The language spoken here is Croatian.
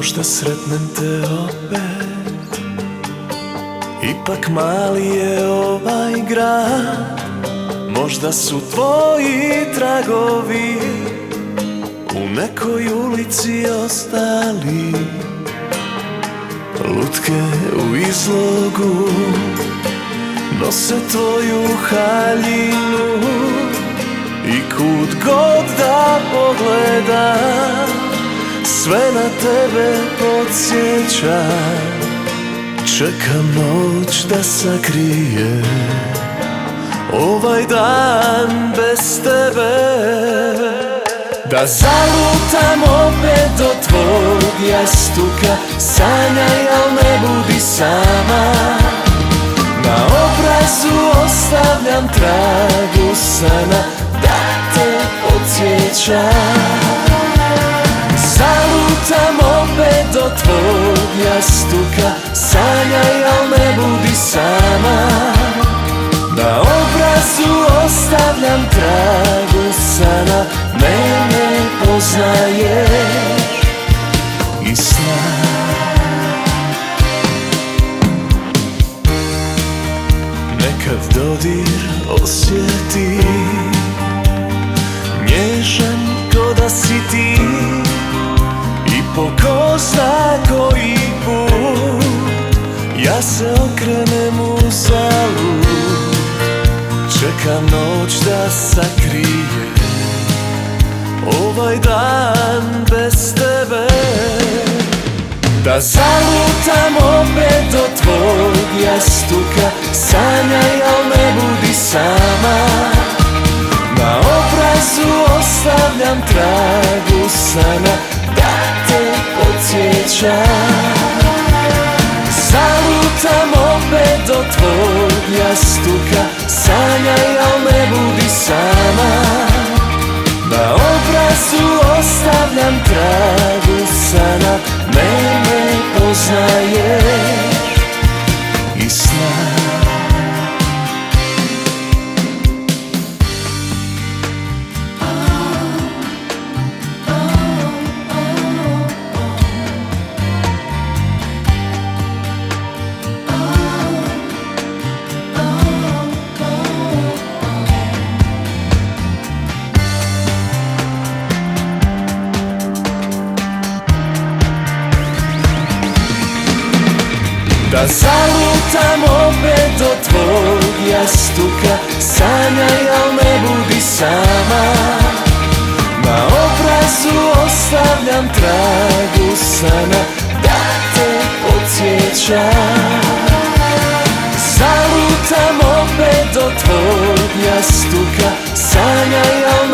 Možda sretnem te opet. Ipak mali je ovaj grad. Možda su tvoji tragovi u nekoj ulici ostali. Lutke u izlogu nose tvoju haljinu i kud god da pogledam sve na tebe podsjeća. Čekam noć da sakrije ovaj dan bez tebe. Da zalutam opet do tvog jastuka, sanjaj, al ne budi sama. Na obrazu ostavljam trag usana da te podsjećam. Zalutam opet do tvog jastuka, sanjaj, al ne budi sama. Na obrazu ostavljam trag usana, mene poznaješ iz sna. Nekad dodir osjeti, nježan ko da si ti. I po ko zna koji put ja se okrenem uzalud. Čekam noć da sakrije ovaj dan bez tebe. Da zalutam opet do tvog jastuka, sanjaj, al ne budi sama. Na obrazu ostavljam trag usana da te podsjećam. Zalutam opet do tvog jastuka, sanjaj, al ne budi sama. Na obrazu ostavljam trag usana, mene poznaješ iz sna. Da zalutam opet do tvog jastuka, sanjaj, al ne budi sama. Na obrazu ostavljam trag usana da te podsjećam. Zalutam opet do tvog jastuka, sanjaj, al